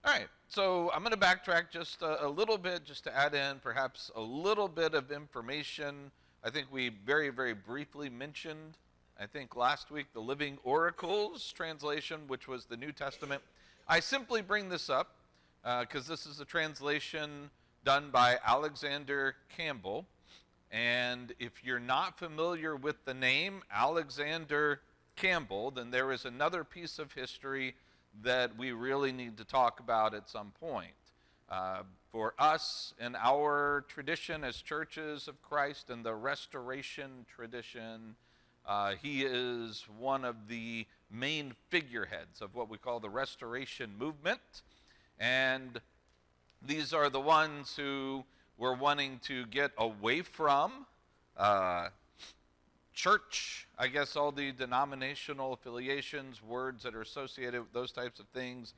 All right, so I'm going to backtrack just a little bit just to add in perhaps a little bit of information. I think we very, very briefly mentioned, I think last week, the Living Oracles translation, which was the New Testament. I simply bring this up because this is a translation done by Alexander Campbell. And if you're not familiar with the name Alexander Campbell, then there is another piece of history that we really need to talk about at some point. For us, in our tradition as churches of Christ and the Restoration tradition, he is one of the main figureheads of what we call the Restoration movement. And these are the ones who were wanting to get away from church, I guess all the denominational affiliations, words that are associated with those types of things.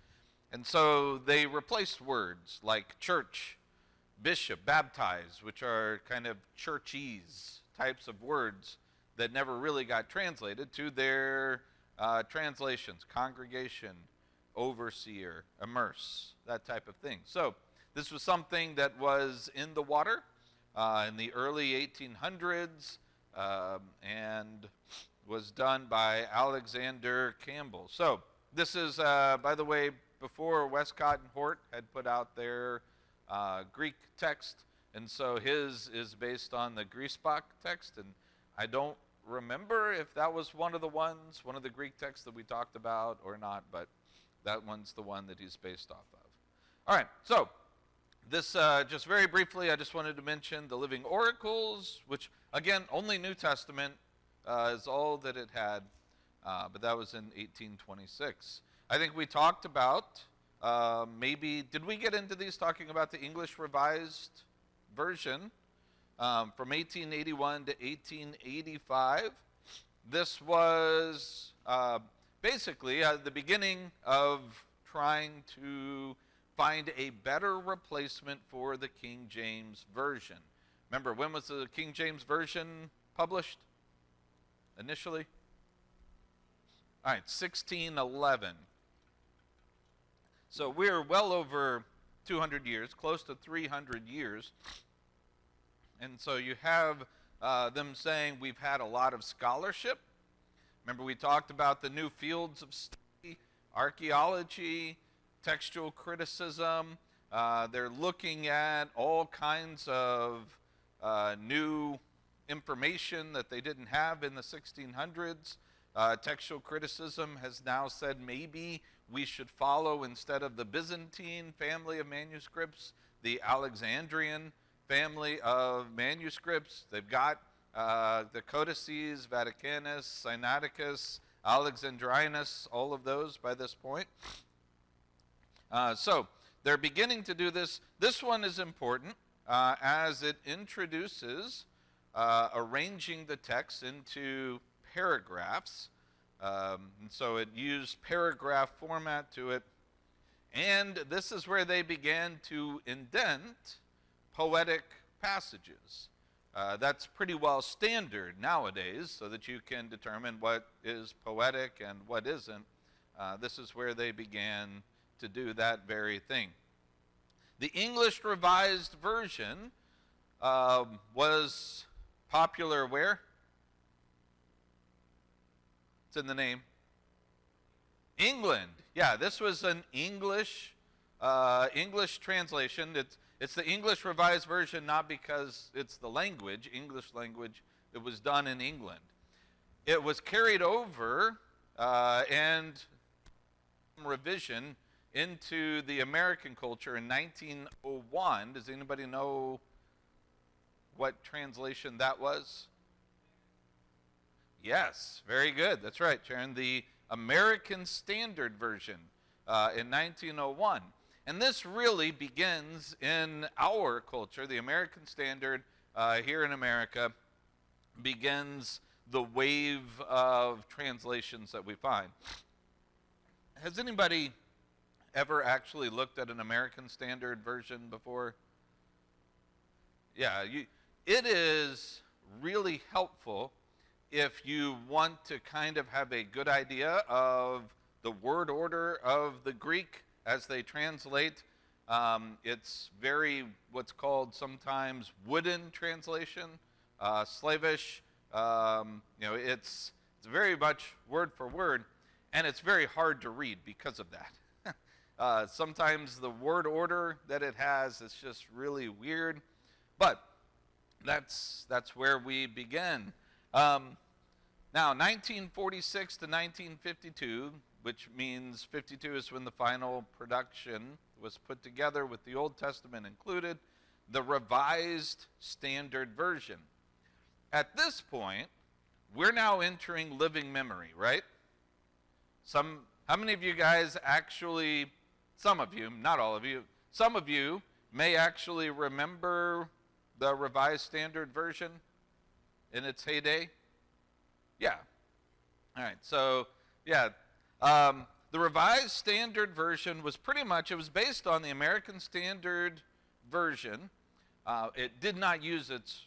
And so they replaced words like church, bishop, baptize, which are kind of churchese types of words that never really got translated, to their translations: congregation, overseer, immerse, that type of thing. So this was something that was in the water in the early 1800s and was done by Alexander Campbell. So this is, by the way, before Westcott and Hort had put out their Greek text, and so his is based on the Griesbach text, and I don't remember if that was one of the Greek texts that we talked about or not, but that one's the one that he's based off of. All right, so this, just very briefly, I just wanted to mention the Living Oracles, which, again, only New Testament is all that it had, but that was in 1826. I think we talked about, did we get into these talking about the English Revised Version from 1881 to 1885? This was basically the beginning of trying to find a better replacement for the King James Version. Remember, when was the King James Version published initially? All right, 1611. So we're well over 200 years, close to 300 years. And so you have them saying we've had a lot of scholarship. Remember, we talked about the new fields of study: archaeology, textual criticism. They're looking at all kinds of new information that they didn't have in the 1600s. Textual criticism has now said maybe we should follow, instead of the Byzantine family of manuscripts, the Alexandrian family of manuscripts. They've got the Codices, Vaticanus, Sinaiticus, Alexandrinus, all of those by this point. So they're beginning to do this. This one is important as it introduces arranging the text into paragraphs. And so it used paragraph format to it. And this is where they began to indent poetic passages. That's pretty well standard nowadays, so that you can determine what is poetic and what isn't. This is where they began to do that very thing. The English Revised Version was popular where? It's in the name. England. Yeah, this was an English translation. It's the English Revised Version, not because it's the language, English language. It was done in England. It was carried over and revision into the American culture in 1901. Does anybody know what translation that was? Yes, very good. That's right, Sharon. The American Standard Version in 1901. And this really begins in our culture. The American Standard here in America begins the wave of translations that we find. Has anybody ever actually looked at an American Standard Version before? Yeah, it is really helpful if you want to kind of have a good idea of the word order of the Greek as they translate. It's very what's called sometimes wooden translation, slavish. It's very much word for word, and it's very hard to read because of that. Sometimes the word order that it has is just really weird, but that's where we begin. Now, 1946 to 1952, which means 52 is when the final production was put together with the Old Testament included, the Revised Standard Version. At this point, we're now entering living memory, right? How many of you guys actually, some of you, not all of you, some of you may actually remember the Revised Standard Version in its heyday? Yeah. All right. So, yeah, the Revised Standard Version was it was based on the American Standard Version. It did not use its,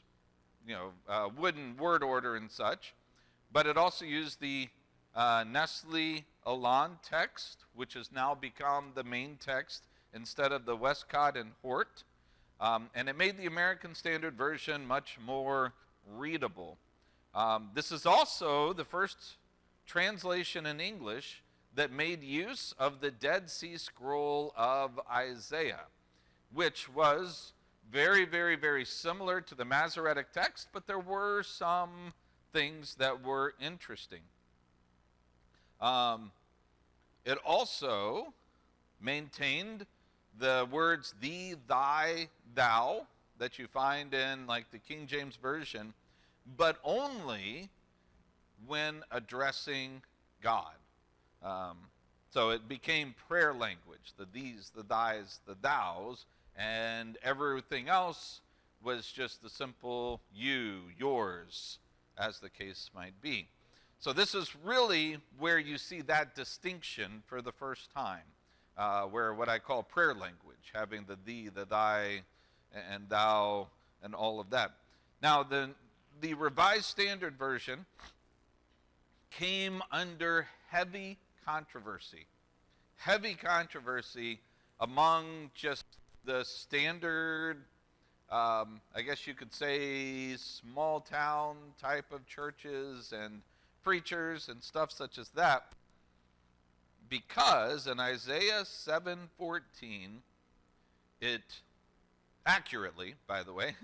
wooden word order and such, but it also used the Nestle-Aland text, which has now become the main text instead of the Westcott and Hort. And it made the American Standard Version much more readable. This is also the first translation in English that made use of the Dead Sea Scroll of Isaiah, which was very, very, very similar to the Masoretic text, but there were some things that were interesting. It also maintained the words thee, thy, thou that you find in like the King James Version, but only when addressing God. So it became prayer language, the these, the thys, the thous, and everything else was just the simple you, yours, as the case might be. So this is really where you see that distinction for the first time, where what I call prayer language, having the thee, the thy, and thou, and all of that. Now, the Revised Standard Version came under heavy controversy among just the standard, I guess you could say, small town type of churches and preachers and stuff such as that, because in Isaiah 7:14, it accurately, by the way,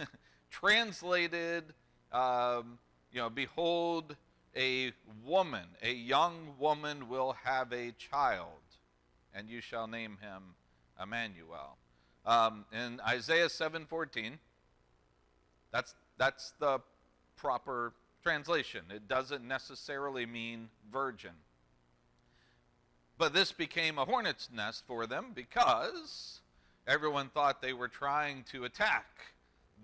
translated, behold, a young woman will have a child, and you shall name him Emmanuel. In Isaiah 7:14, that's the proper translation. It doesn't necessarily mean virgin. But this became a hornet's nest for them because everyone thought they were trying to attack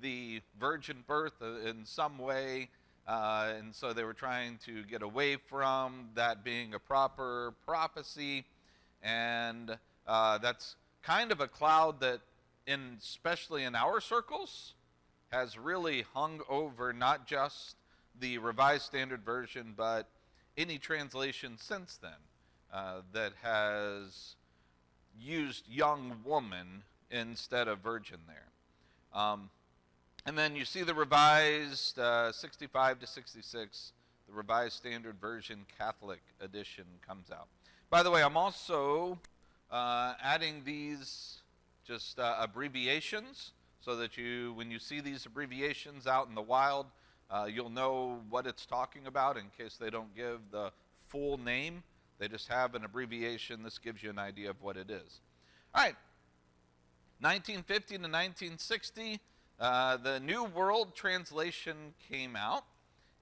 the virgin birth in some way, and so they were trying to get away from that being a proper prophecy, and that's kind of a cloud that, especially in our circles, has really hung over not just the Revised Standard Version, but any translation since then that has used young woman instead of virgin there. And then you see the Revised 65 to 66, the Revised Standard Version Catholic edition comes out. By the way, I'm also adding these just abbreviations so that when you see these abbreviations out in the wild, you'll know what it's talking about in case they don't give the full name. They just have an abbreviation. This gives you an idea of what it is. All right, 1950 to 1960, the New World Translation came out.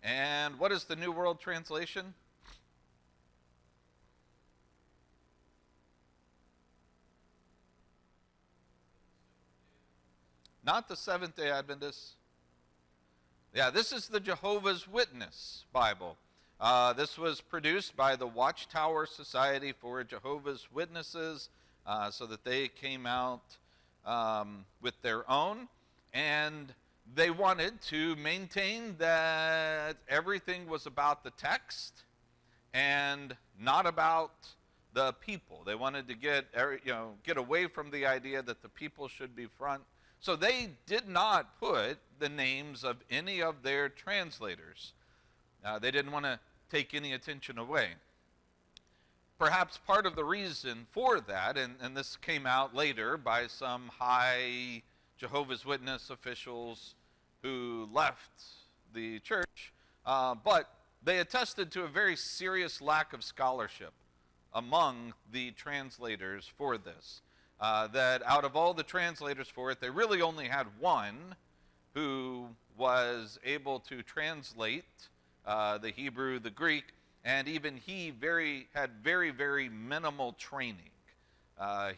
And what is the New World Translation? Not the Seventh-day Adventists. Yeah, this is the Jehovah's Witness Bible. This was produced by the Watchtower Society for Jehovah's Witnesses, so that they came out with their own. And they wanted to maintain that everything was about the text and not about the people. They wanted to get away from the idea that the people should be front. So they did not put the names of any of their translators. They didn't want to take any attention away. Perhaps part of the reason for that, and this came out later by some high Jehovah's Witness officials who left the church, but they attested to a very serious lack of scholarship among the translators for this. That out of all the translators for it, they really only had one who was able to translate the Hebrew, the Greek, and even he had very, very minimal training.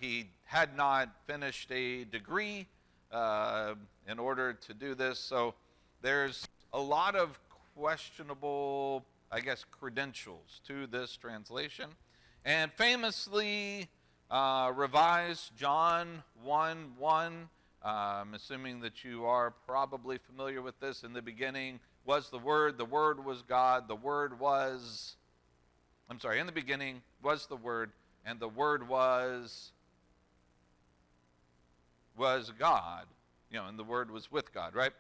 He had not finished a degree in order to do this, so there's a lot of questionable, I guess, credentials to this translation. And famously, revised John 1:1. I'm assuming that you are probably familiar with this. In the beginning was the Word was God, in the beginning was the Word, and the Word was God, and the Word was with God, right?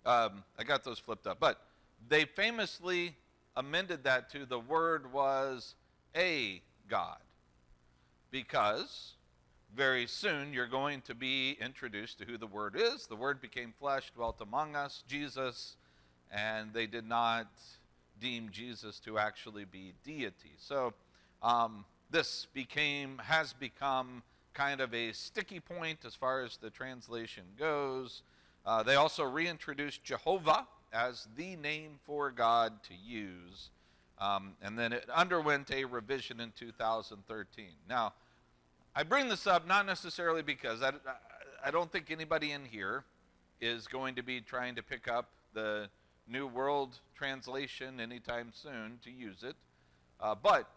I got those flipped up. But they famously amended that to the Word was a God, because very soon you're going to be introduced to who the Word is. The Word became flesh, dwelt among us, Jesus, and they did not deem Jesus to actually be deity. So this has become kind of a sticky point as far as the translation goes. They also reintroduced Jehovah as the name for God to use. And then it underwent a revision in 2013. Now, I bring this up not necessarily because I don't think anybody in here is going to be trying to pick up the New World Translation anytime soon to use it, but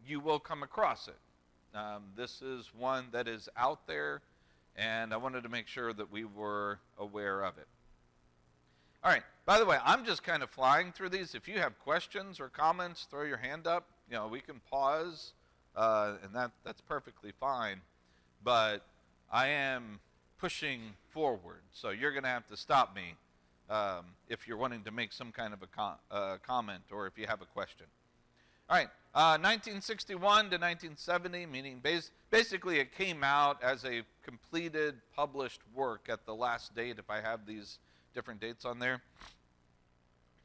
you will come across it. This is one that is out there, and I wanted to make sure that we were aware of it. All right, by the way, I'm just kind of flying through these. If you have questions or comments, throw your hand up. We can pause, and that's perfectly fine. But I am pushing forward, so you're going to have to stop me if you're wanting to make some kind of a comment or if you have a question. All right, 1961 to 1970, meaning basically it came out as a completed, published work at the last date, if I have these different dates on there.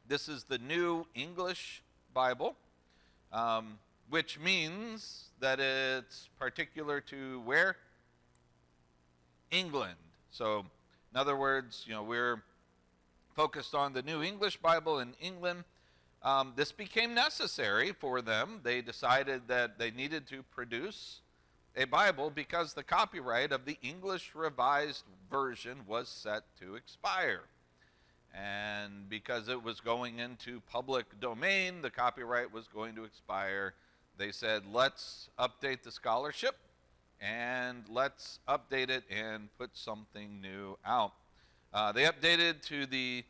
This is the New English Bible, which means that it's particular to where? England. So, in other words, we're focused on the New English Bible in England. This became necessary for them. They decided that they needed to produce a Bible because the copyright of the English Revised Version was set to expire. And because it was going into public domain, the copyright was going to expire. They said, let's update the scholarship, and let's update it and put something new out. They updated to the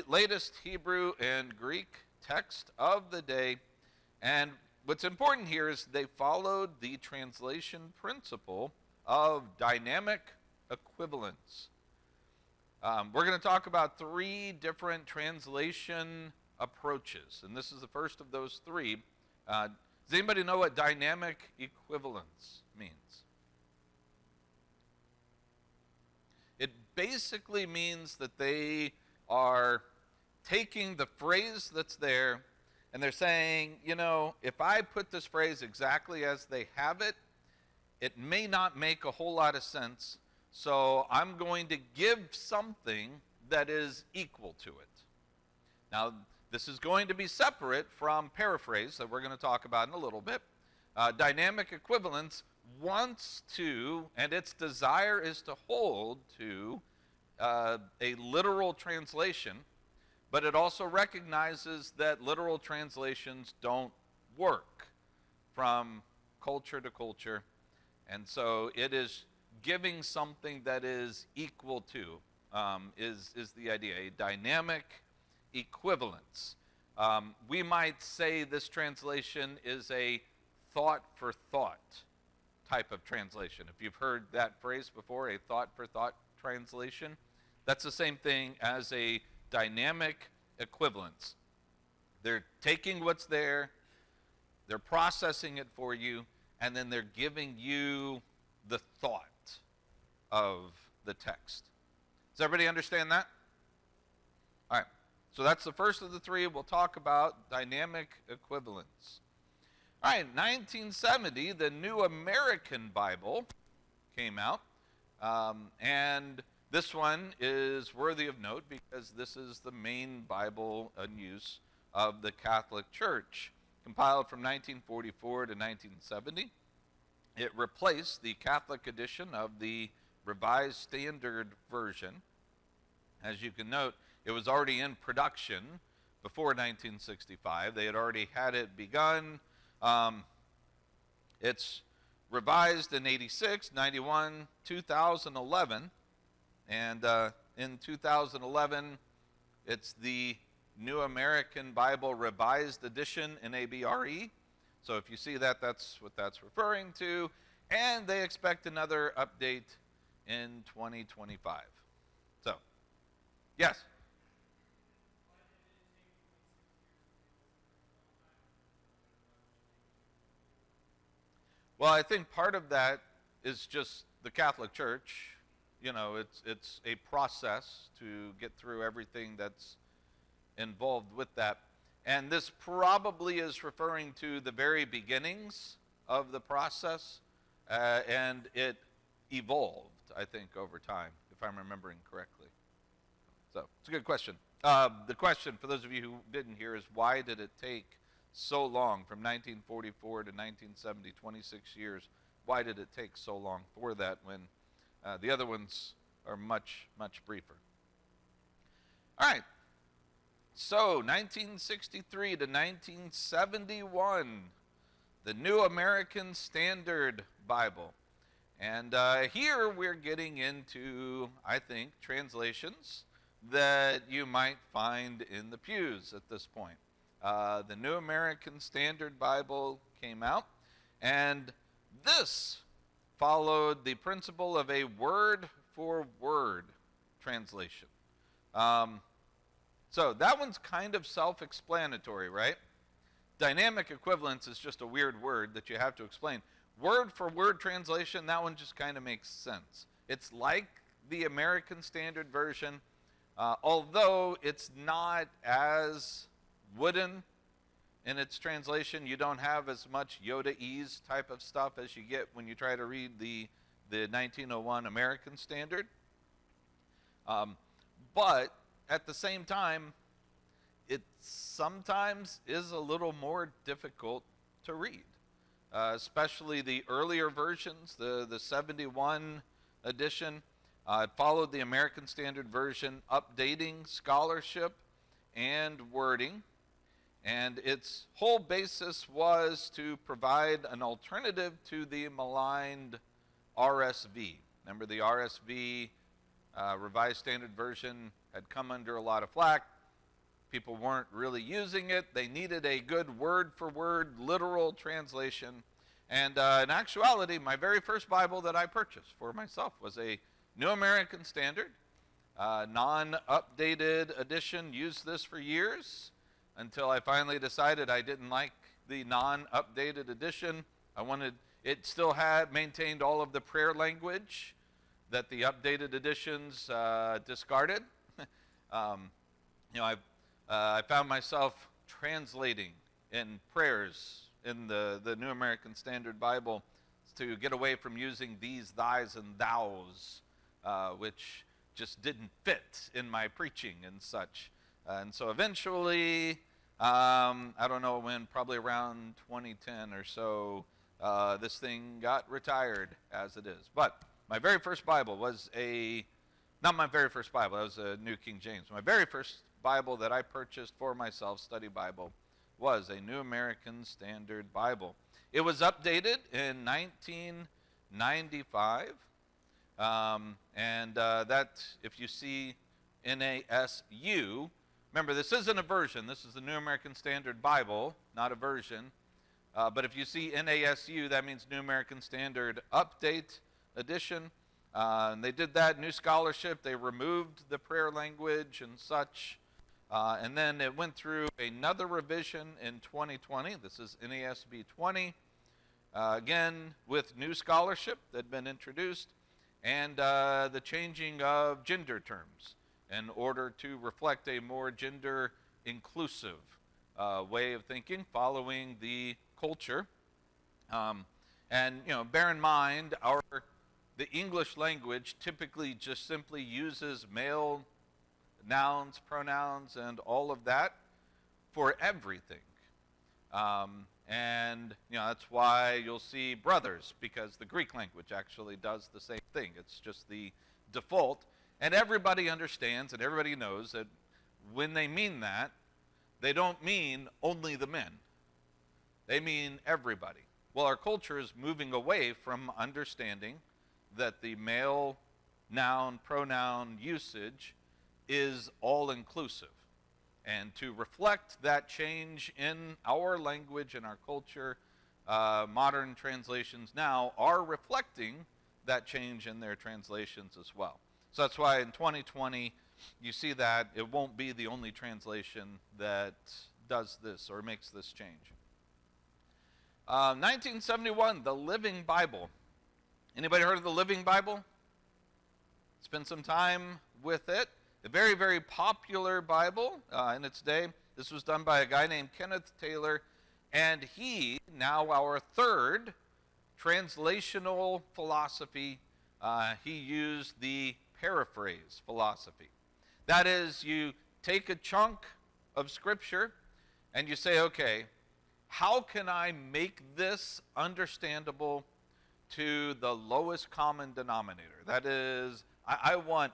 latest Hebrew and Greek text of the day. And what's important here is they followed the translation principle of dynamic equivalence. We're going to talk about 3 different translation approaches, and this is the first of those 3. Does anybody know what dynamic equivalence means? It basically means that they are taking the phrase that's there and they're saying, if I put this phrase exactly as they have it, it may not make a whole lot of sense, so I'm going to give something that is equal to it. Now, this is going to be separate from paraphrase that we're going to talk about in a little bit. Dynamic equivalence wants to, and its desire is to hold to a literal translation, but it also recognizes that literal translations don't work from culture to culture, and so it is giving something that is equal to, is the idea, a dynamic equivalence. We might say this translation is a thought for thought type of translation. If you've heard that phrase before, a thought for thought translation, that's the same thing as a dynamic equivalence. They're taking what's there, they're processing it for you, and then they're giving you the thought of the text. Does everybody understand that? All right. So that's the first of the three. We'll talk about dynamic equivalence. All right, 1970, the New American Bible came out. And this one is worthy of note because this is the main Bible in use of the Catholic Church. Compiled from 1944 to 1970. It replaced the Catholic edition of the Revised Standard Version. As you can note, it was already in production before 1965. They had already had it begun. It's revised in 86, 91, 2011. And in 2011, it's the New American Bible Revised Edition in ABRE. So if you see that, that's what that's referring to. And they expect another update in 2025. So, yes? Well, I think part of that is just the Catholic Church. You know, it's a process to get through everything that's involved with that. And this probably is referring to the very beginnings of the process, and it evolved, I think, over time, if I'm remembering correctly. So it's a good question. The question, for those of you who didn't hear, is why did it take so long from 1944 to 1970, 26 years? Why did it take so long for that when the other ones are much, much briefer? All right. So, 1963 to 1971, the New American Standard Bible. And here we're getting into, I think, translations that you might find in the pews at this point. The New American Standard Bible came out, and this followed the principle of a word-for-word translation. So that one's kind of self-explanatory, right? Dynamic equivalence is just a weird word that you have to explain. Word-for-word translation, that one just kind of makes sense. It's like the American Standard Version, although it's not as wooden in its translation. You don't have as much Yoda-ease type of stuff as you get when you try to read the 1901 American Standard. But at the same time, it sometimes is a little more difficult to read, especially the earlier versions, the 71 edition. It followed the American Standard Version, updating scholarship and wording, and its whole basis was to provide an alternative to the maligned RSV. Remember the RSV, Revised Standard Version, had come under a lot of flack. People weren't really using it. They needed a good word-for-word literal translation. And in actuality, my very first Bible that I purchased for myself was a New American Standard, non-updated edition. Used this for years until I finally decided I didn't like the non-updated edition. I wanted, it still had maintained all of the prayer language that the updated editions discarded. I found myself translating in prayers in the New American Standard Bible to get away from using these, thys, and thous, which just didn't fit in my preaching and such. And so eventually, I don't know when, probably around 2010 or so, this thing got retired as it is. But my very first Bible was not my very first Bible, that was a New King James. My very first Bible that I purchased for myself, study Bible, was a New American Standard Bible. It was updated in 1995, and that, if you see NASU, remember this isn't a version, this is the New American Standard Bible, not a version. But if you see NASU, that means New American Standard Update Edition. And they did that, New Scholarship. They removed the prayer language and such. And then it went through another revision in 2020. This is NASB 20. Again, with New Scholarship that had been introduced, and the changing of gender terms in order to reflect a more gender inclusive way of thinking, following the culture. And bear in mind, the English language typically just simply uses male nouns, pronouns, and all of that for everything. And that's why you'll see brothers, because the Greek language actually does the same thing. It's just the default. And everybody understands and everybody knows that when they mean that, they don't mean only the men. They mean everybody. Well, our culture is moving away from understanding that the male noun, pronoun usage is all-inclusive. And to reflect that change in our language and our culture, modern translations now are reflecting that change in their translations as well. So that's why in 2020, you see that it won't be the only translation that does this or makes this change. 1971, the Living Bible. Anybody heard of the Living Bible? Spend some time with it. A very, very popular Bible in its day. This was done by a guy named Kenneth Taylor, and he, now our third translational philosophy, he used the paraphrase philosophy. That is, you take a chunk of Scripture and you say, okay, how can I make this understandable to the lowest common denominator? That is, I want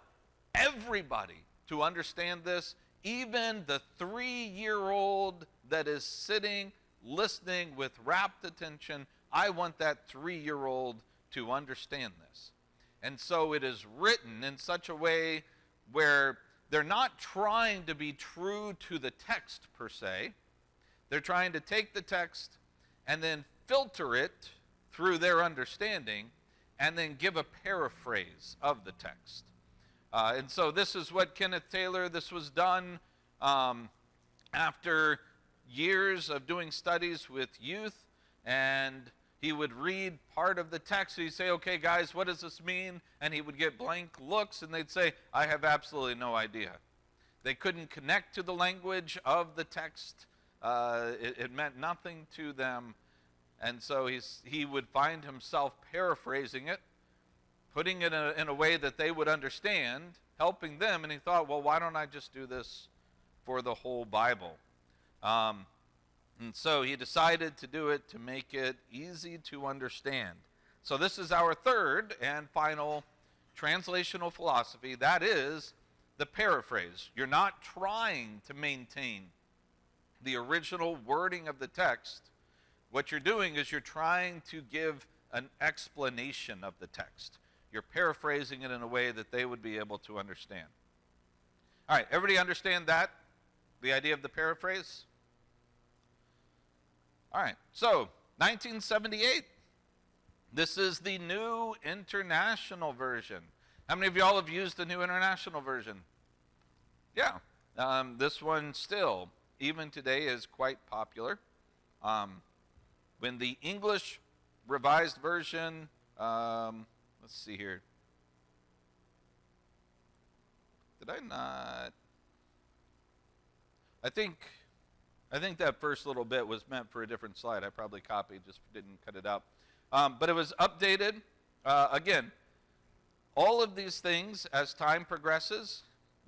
everybody to understand this, even the 3-year-old that is sitting, listening with rapt attention. I want that 3-year-old to understand this. And so it is written in such a way where they're not trying to be true to the text per se. They're trying to take the text and then filter it through their understanding and then give a paraphrase of the text. And so this is what Kenneth Taylor, this was done after years of doing studies with youth, and he would read part of the text. He'd say, okay, guys, what does this mean? And he would get blank looks, and they'd say, I have absolutely no idea. They couldn't connect to the language of the text. It meant nothing to them. And so he would find himself paraphrasing it, putting it in a way that they would understand, helping them. And he thought, well, why don't I just do this for the whole Bible? And so he decided to do it to make it easy to understand. So this is our third and final translational philosophy. That is the paraphrase. You're not trying to maintain the original wording of the text. What you're doing is you're trying to give an explanation of the text. You're paraphrasing it in a way that they would be able to understand. All right, everybody understand that? The idea of the paraphrase? All right, so 1978. This is the New International Version. How many of y'all have used the New International Version? Yeah, this one still, even today, is quite popular. When the English Revised Version, let's see here. Did I not? I think that first little bit was meant for a different slide. I probably copied, just didn't cut it out. But it was updated. Again, all of these things, as time progresses,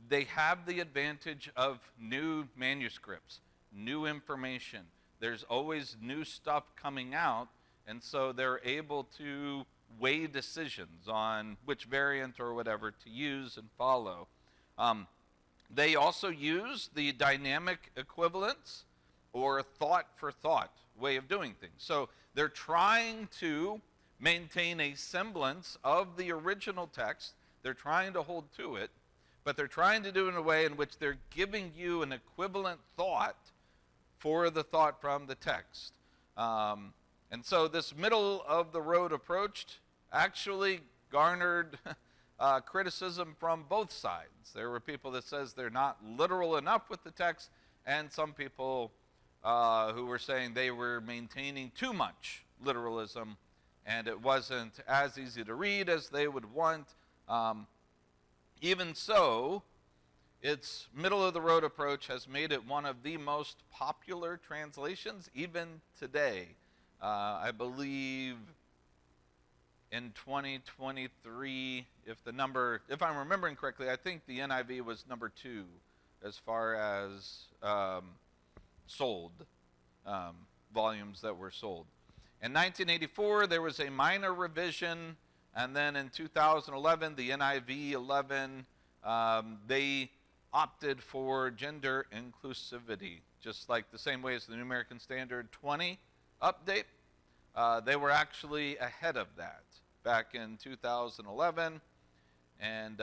they have the advantage of new manuscripts, new information. There's always new stuff coming out, and so they're able to weigh decisions on which variant or whatever to use and follow. They also use the dynamic equivalence or thought for thought way of doing things. So they're trying to maintain a semblance of the original text. They're trying to hold to it, but they're trying to do it in a way in which they're giving you an equivalent thought for the thought from the text. And so this middle of the road approach actually garnered criticism from both sides. There were people that says they're not literal enough with the text, and some people who were saying they were maintaining too much literalism, and it wasn't as easy to read as they would want. Even so, its middle-of-the-road approach has made it one of the most popular translations even today. I believe in 2023, if I'm remembering correctly, I think the NIV was number 2 as far as sold, volumes that were sold. In 1984, there was a minor revision, and then in 2011, the NIV 11, they opted for gender inclusivity, just like the same way as the New American Standard 20 update. They were actually ahead of that back in 2011, and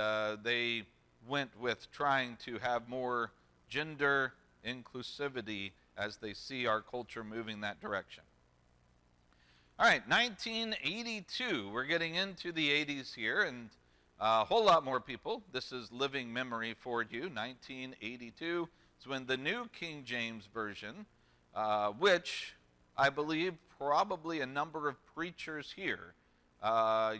they went with trying to have more gender inclusivity as they see our culture moving that direction. All right, 1982. We're getting into the 80s here, and a whole lot more people. This is living memory for you. 1982 is when the New King James Version, which I believe probably a number of preachers here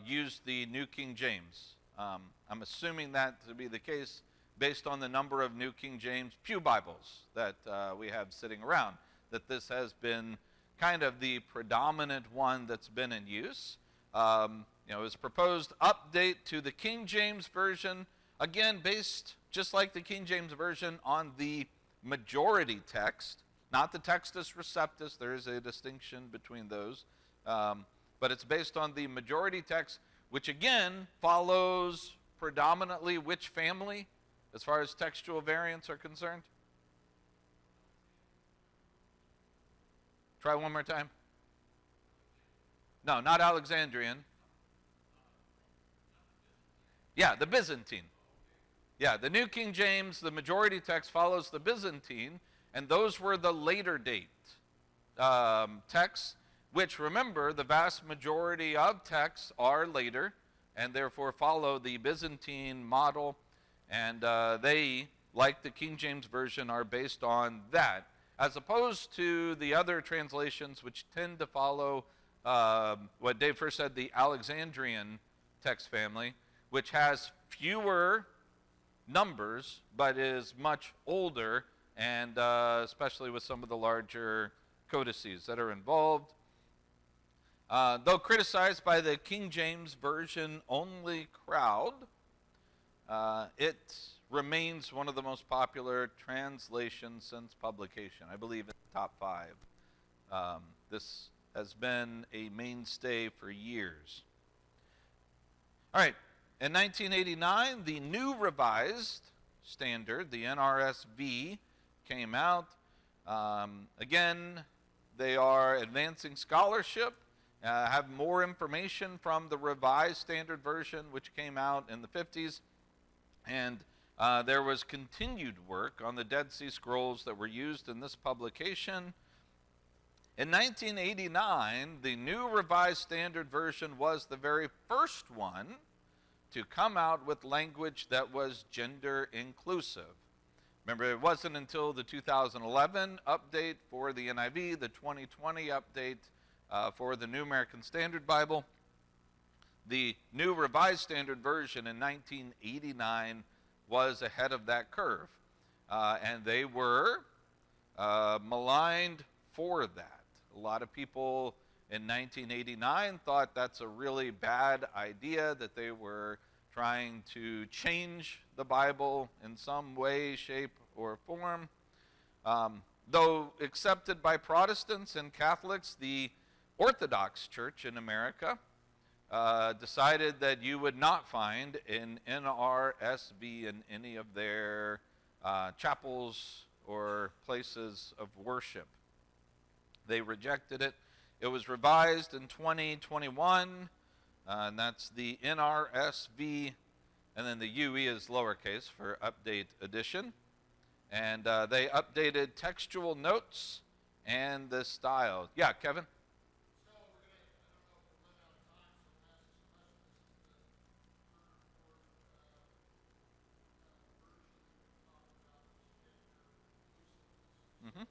used the New King James. I'm assuming that to be the case based on the number of New King James Pew Bibles that we have sitting around, that this has been kind of the predominant one that's been in use. It was proposed update to the King James Version, again based, just like the King James Version, on the majority text, not the Textus Receptus. There is a distinction between those, but it's based on the majority text, which again follows predominantly which family as far as textual variants are concerned? Try one more time. No, not Alexandrian. Yeah, the Byzantine. Yeah, the New King James, the majority text follows the Byzantine, and those were the later date texts, which, remember, the vast majority of texts are later and therefore follow the Byzantine model, and they, like the King James Version, are based on that, as opposed to the other translations which tend to follow what Dave first said, the Alexandrian text family, which has fewer numbers but is much older, and especially with some of the larger codices that are involved. Though criticized by the King James Version only crowd, it remains one of the most popular translations since publication. I believe in the top 5. This has been a mainstay for years. All right, in 1989, the New Revised Standard, the NRSV, came out. Again, they are advancing scholarship, have more information from the Revised Standard Version, which came out in the 50s, and there was continued work on the Dead Sea Scrolls that were used in this publication. In 1989, the New Revised Standard Version was the very first one to come out with language that was gender inclusive. Remember, it wasn't until the 2011 update for the NIV, the 2020 update for the New American Standard Bible. The New Revised Standard Version in 1989 was ahead of that curve, and they were maligned for that. A lot of people in 1989 thought that's a really bad idea, that they were trying to change the Bible in some way, shape, or form. Though accepted by Protestants and Catholics, the Orthodox Church in America decided that you would not find an NRSV in any of their chapels or places of worship. They rejected it. It was revised in 2021, and that's the NRSV, and then the UE is lowercase for update edition. And they updated textual notes and the style. Yeah, Kevin? Mm-hmm.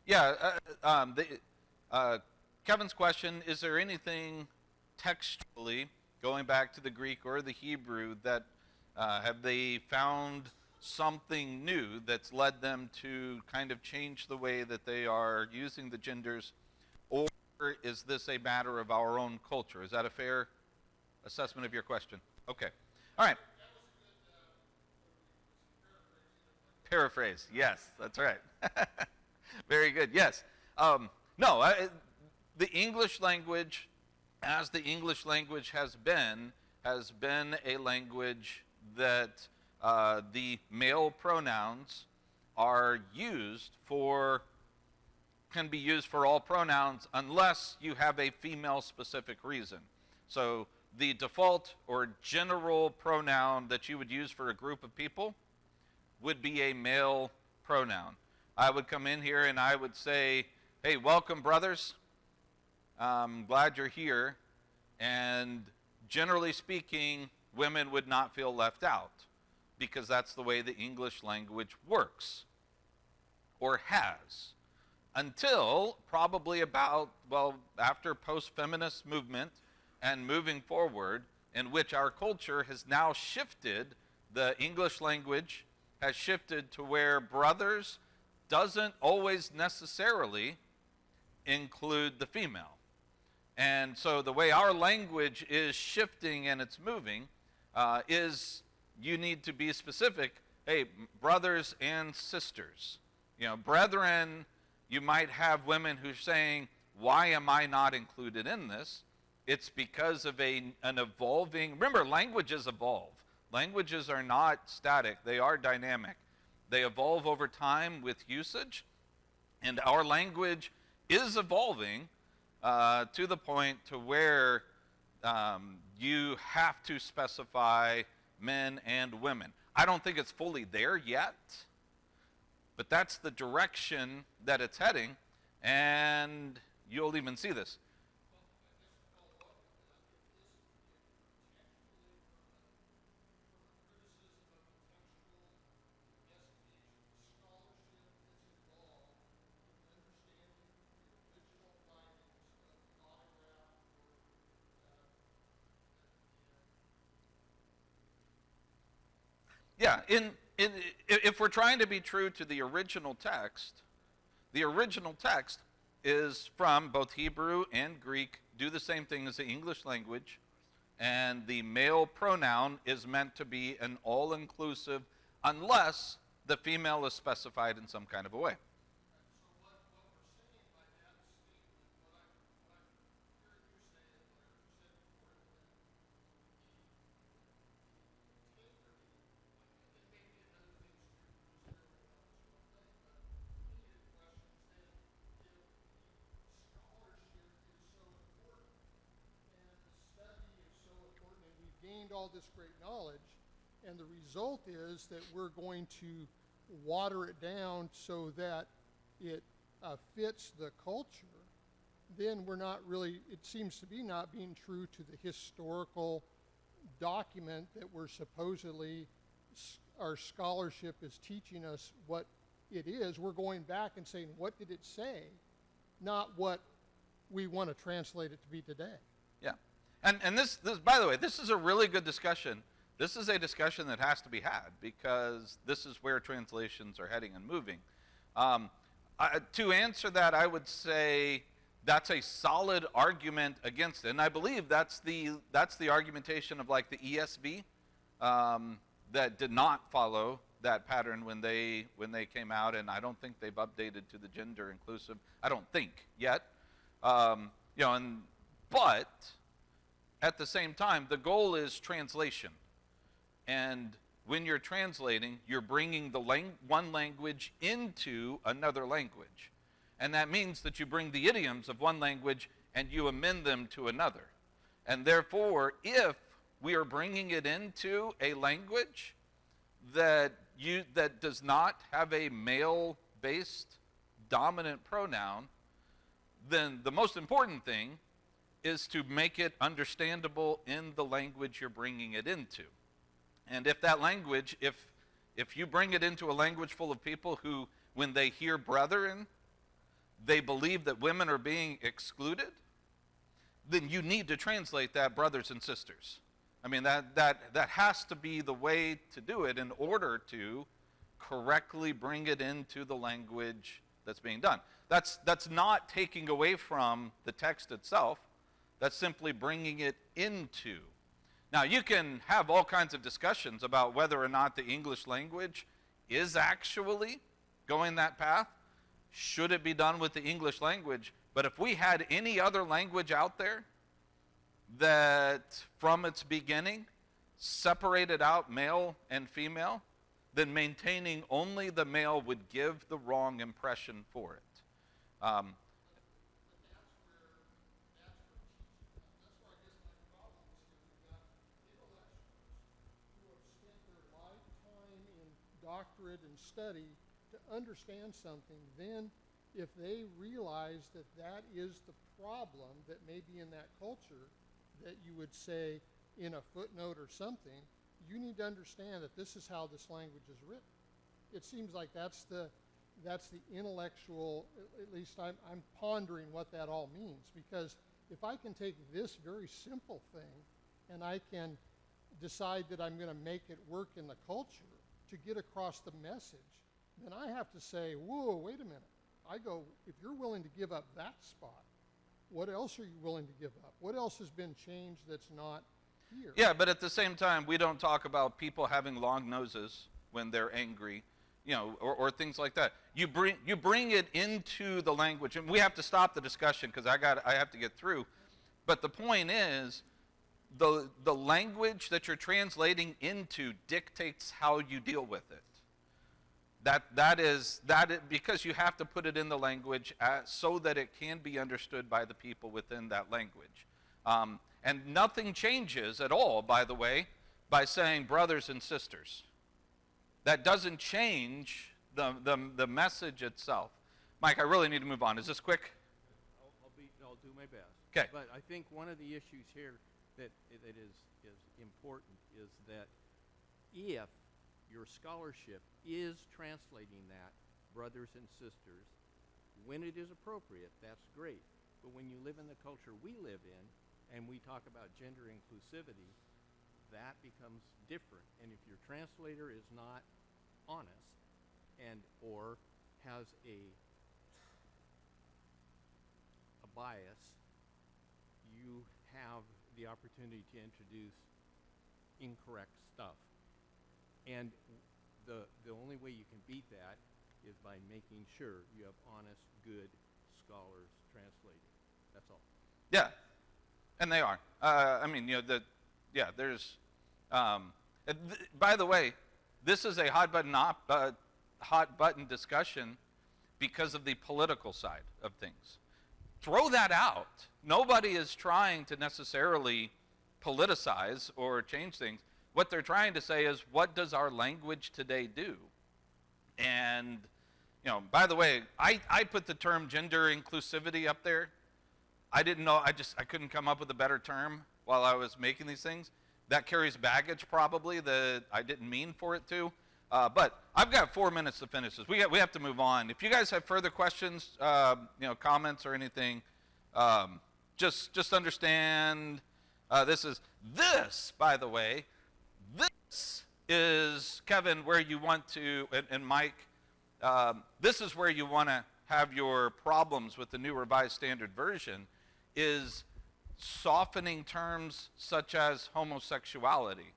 Yeah, uh, Kevin's question, is there anything textually, going back to the Greek or the Hebrew, that have they found something new that's led them to kind of change the way that they are using the genders, or is this a matter of our own culture? Is that a fair assessment of your question? Okay. All right. Paraphrase. Yes, that's right. Very good. Yes. No, the English language, as the English language has been a language that the male pronouns are used for, can be used for all pronouns unless you have a female specific reason. So the default or general pronoun that you would use for a group of people would be a male pronoun. I would come in here and I would say, hey, welcome, brothers. I'm glad you're here. And generally speaking, women would not feel left out because that's the way the English language works or has. Until probably about, well, after post-feminist movement and moving forward, in which our culture has now shifted, the English language has shifted to where brothers doesn't always necessarily include the female. And so the way our language is shifting and it's moving is you need to be specific. Hey, brothers and sisters. You know, brethren, you might have women who are saying, why am I not included in this? It's because of an evolving, remember, languages evolve. Languages are not static, they are dynamic. They evolve over time with usage, and our language is evolving to the point to where you have to specify men and women. I don't think it's fully there yet, but that's the direction that it's heading, and you'll even see this. Yeah, if we're trying to be true to the original text is from both Hebrew and Greek, do the same thing as the English language, and the male pronoun is meant to be an all-inclusive unless the female is specified in some kind of a way. Gained all this great knowledge, and the result is that we're going to water it down so that it fits the culture, then we're not really, it seems to be not being true to the historical document that we're supposedly, our scholarship is teaching us what it is. We're going back and saying, what did it say? Not what we want to translate it to be today. Yeah. And this, by the way, this is a really good discussion. This is a discussion that has to be had because this is where translations are heading and moving. To answer that, I would say that's a solid argument against it. And I believe that's the argumentation of like the ESV, that did not follow that pattern when they came out, and I don't think they've updated to the gender inclusive. I don't think yet. But at the same time, the goal is translation. And when you're translating, you're bringing the one language into another language. And that means that you bring the idioms of one language and you amend them to another. And therefore, if we are bringing it into a language that does not have a male-based dominant pronoun, then the most important thing is to make it understandable in the language you're bringing it into. And if that language, if you bring it into a language full of people who, when they hear brethren, they believe that women are being excluded, then you need to translate that brothers and sisters. I mean, that has to be the way to do it in order to correctly bring it into the language that's being done. That's not taking away from the text itself. That's simply bringing it into. Now, you can have all kinds of discussions about whether or not the English language is actually going that path. Should it be done with the English language? But if we had any other language out there that from its beginning separated out male and female, then maintaining only the male would give the wrong impression for it. Doctorate and study to understand something, then if they realize that that is the problem that may be in that culture, that you would say in a footnote or something, you need to understand that this is how this language is written. It seems like that's the intellectual, at least I'm pondering what that all means, because if I can take this very simple thing and I can decide that I'm going to make it work in the culture to get across the message, then I have to say, whoa, wait a minute. I go, if you're willing to give up that spot, what else are you willing to give up? What else has been changed that's not here? Yeah, but at the same time, we don't talk about people having long noses when they're angry, or things like that. You bring it into the language, and we have to stop the discussion because I have to get through. But the point is, the language that you're translating into dictates how you deal with it. That is because you have to put it in the language so that it can be understood by the people within that language. And nothing changes at all, by the way, by saying brothers and sisters. That doesn't change the message itself. Mike, I really need to move on. Is this quick? I'll do my best. Okay. But I think one of the issues here that is important is that if your scholarship is translating that, brothers and sisters, when it is appropriate, that's great. But when you live in the culture we live in, and we talk about gender inclusivity, that becomes different. And if your translator is not honest or has a bias, you have the opportunity to introduce incorrect stuff. And the only way you can beat that is by making sure you have honest, good scholars translating. That's all. Yeah, and they are. There's. By the way, this is a hot button discussion because of the political side of things. Throw that out. Nobody is trying to necessarily politicize or change things. What they're trying to say is, what does our language today do? And, by the way, I put the term gender inclusivity up there. I didn't know, I couldn't come up with a better term while I was making these things. That carries baggage probably that I didn't mean for it to. But I've got 4 minutes to finish this. We have to move on. If you guys have further questions, comments or anything, just understand this, by the way, this is, Kevin, where you want to, and Mike, this is where you want to have your problems with the New Revised Standard Version is softening terms such as homosexuality.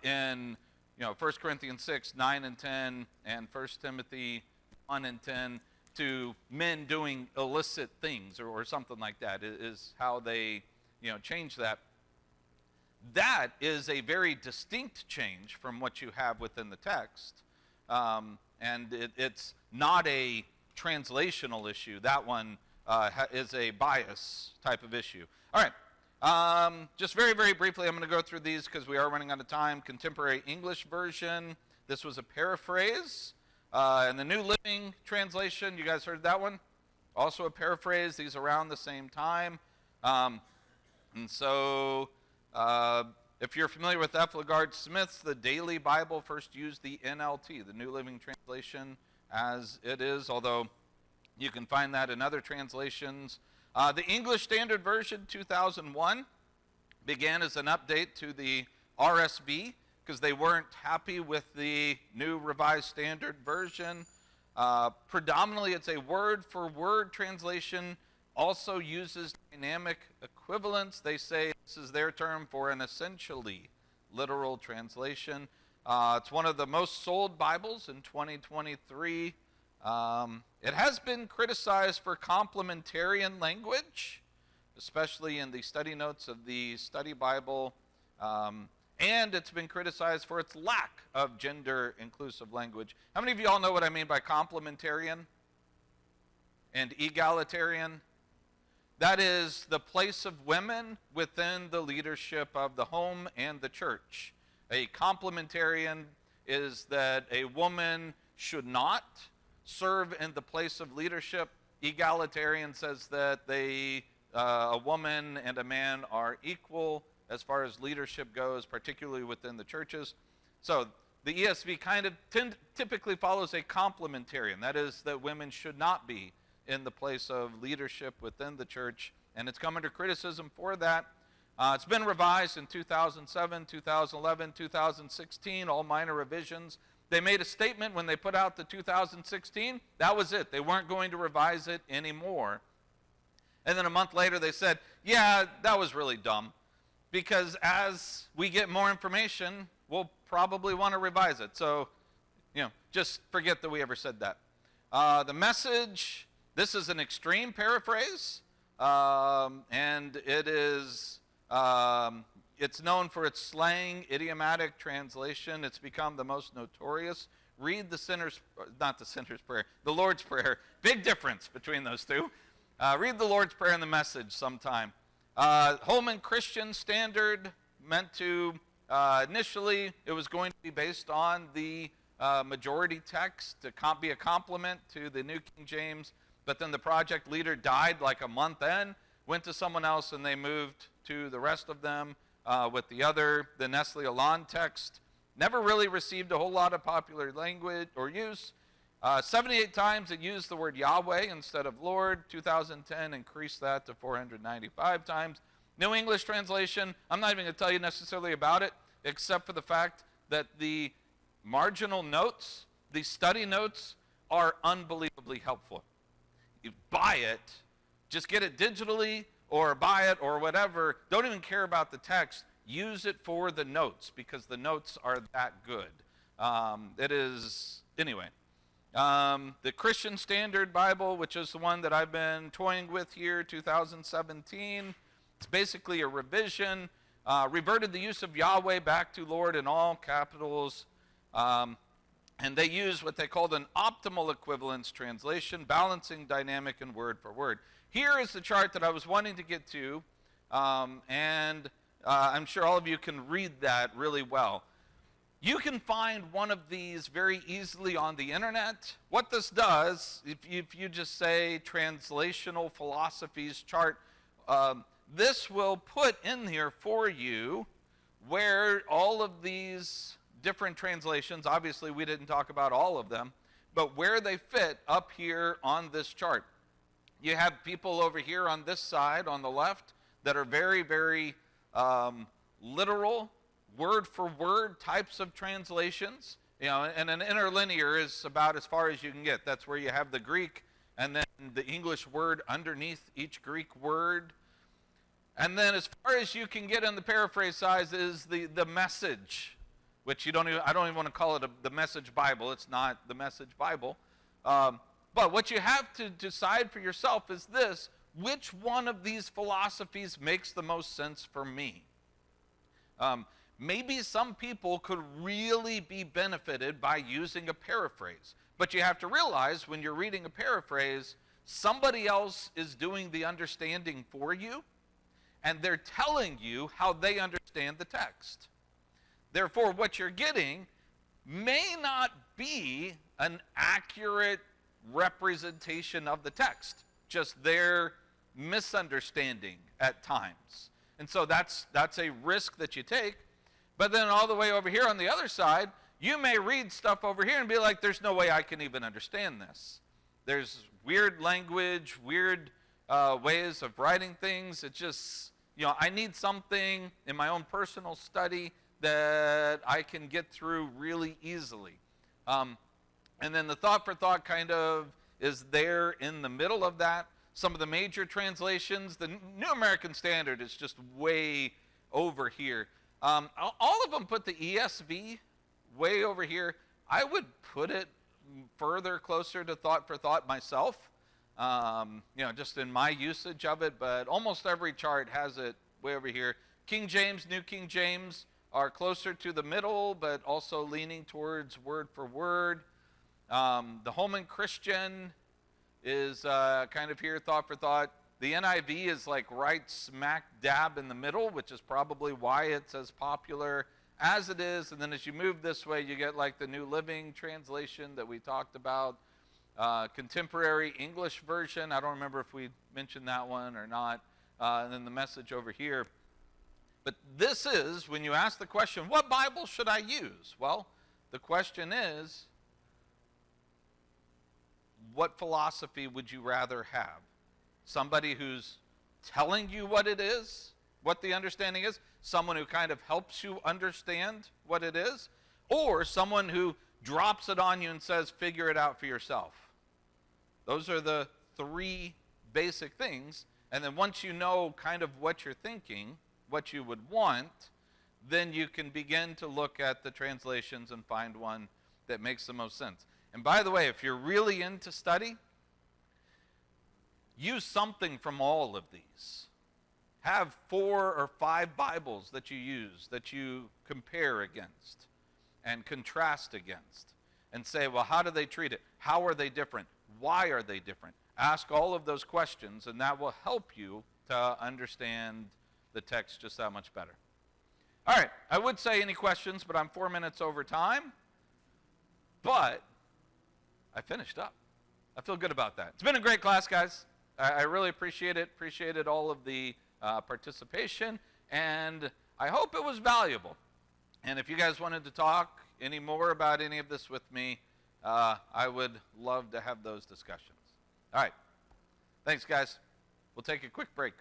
In 1 Corinthians 6, 9 and 10, and 1 Timothy 1 and 10, to men doing illicit things or something like that is how they change that. That is a very distinct change from what you have within the text. And it's not a translational issue. That one is a bias type of issue. All right. Just very, very briefly, I'm going to go through these because we are running out of time. Contemporary English Version. This was a paraphrase. And the New Living Translation, you guys heard that one? Also a paraphrase. These around the same time. And so if you're familiar with F. LaGard Smith's The Daily Bible, first used the NLT, the New Living Translation, as it is, although you can find that in other translations. The English Standard Version 2001 began as an update to the RSV because they weren't happy with the New Revised Standard Version. Predominantly, it's a word-for-word translation, also uses dynamic equivalence. They say this is their term for an essentially literal translation. It's one of the most sold Bibles in 2023. It has been criticized for complementarian language, especially in the study notes of the study Bible. And it's been criticized for its lack of gender-inclusive language. How many of you all know what I mean by complementarian and egalitarian? That is the place of women within the leadership of the home and the church. A complementarian is that a woman should not serve in the place of leadership. Egalitarian says that a woman and a man are equal as far as leadership goes, particularly within the churches. So the ESV kind of typically follows a complementarian. That is that women should not be in the place of leadership within the church, and it's come under criticism for that. It's been revised in 2007, 2011, 2016, all minor revisions. They made a statement when they put out the 2016. That was it. They weren't going to revise it anymore. And then a month later they said, yeah, that was really dumb, because as we get more information, we'll probably want to revise it. So, just forget that we ever said that. The Message, this is an extreme paraphrase, and it is, it's known for its slang, idiomatic translation. It's become the most notorious. Read the Lord's Prayer. Big difference between those two. Read the Lord's Prayer and the Message sometime. Holman Christian Standard meant to, initially, it was going to be based on the majority text to be a complement to the New King James, but then the project leader died like a month in, went to someone else, and they moved to the rest of them with the Nestle Aland text. Never really received a whole lot of popular language or use. 78 times it used the word Yahweh instead of Lord. 2010 increased that to 495 times. New English Translation, I'm not even going to tell you necessarily about it, except for the fact that the marginal notes, the study notes, are unbelievably helpful. You buy it, just get it digitally or buy it or whatever. Don't even care about the text. Use it for the notes because the notes are that good. It is, anyway. The Christian Standard Bible, which is the one that I've been toying with here, 2017. It's basically a revision. Reverted the use of Yahweh back to Lord in all capitals. And they use what they called an optimal equivalence translation, balancing dynamic and word for word. Here is the chart that I was wanting to get to, and I'm sure all of you can read that really well. You can find one of these very easily on the internet. What this does, if you just say translational philosophies chart, this will put in here for you where all of these different translations, obviously we didn't talk about all of them, but where they fit up here on this chart. You have people over here on this side, on the left, that are very, very literal, word-for-word types of translations. And an interlinear is about as far as you can get. That's where you have the Greek and then the English word underneath each Greek word. And then as far as you can get in the paraphrase size is the message, which I don't even want to call it the Message Bible. It's not the Message Bible. But what you have to decide for yourself is this: which one of these philosophies makes the most sense for me? Maybe some people could really be benefited by using a paraphrase. But you have to realize when you're reading a paraphrase, somebody else is doing the understanding for you, and they're telling you how they understand the text. Therefore, what you're getting may not be an accurate representation of the text, just their misunderstanding at times. And so that's a risk that you take. But then all the way over here on the other side, you may read stuff over here and be like, there's no way I can even understand this. There's weird language, weird ways of writing things. It just, I need something in my own personal study that I can get through really easily. And then the thought for thought kind of is there in the middle of that. Some of the major translations, the New American Standard is just way over here. All of them put the ESV way over here. I would put it further closer to thought for thought myself, just in my usage of it, but almost every chart has it way over here. King James, New King James are closer to the middle, but also leaning towards word for word. The Holman Christian is kind of here, thought for thought. The NIV is like right smack dab in the middle, which is probably why it's as popular as it is. And then as you move this way, you get like the New Living Translation that we talked about. Contemporary English Version, I don't remember if we mentioned that one or not. And then the Message over here. But this is, when you ask the question, what Bible should I use? Well, the question is, what philosophy would you rather have? Somebody who's telling you what it is, what the understanding is, someone who kind of helps you understand what it is, or someone who drops it on you and says, figure it out for yourself. Those are the three basic things. And then once you know kind of what you're thinking, what you would want, then you can begin to look at the translations and find one that makes the most sense. And by the way, if you're really into study, use something from all of these. Have 4 or 5 Bibles that you use, that you compare against and contrast against, and say, well, how do they treat it? How are they different? Why are they different? Ask all of those questions, and that will help you to understand the text just that much better. All right, I would say any questions, but I'm 4 minutes over time. But I finished up. I feel good about that. It's been a great class, guys. I really appreciate it. Appreciated all of the participation, and I hope it was valuable. And if you guys wanted to talk any more about any of this with me, I would love to have those discussions. All right. Thanks, guys. We'll take a quick break.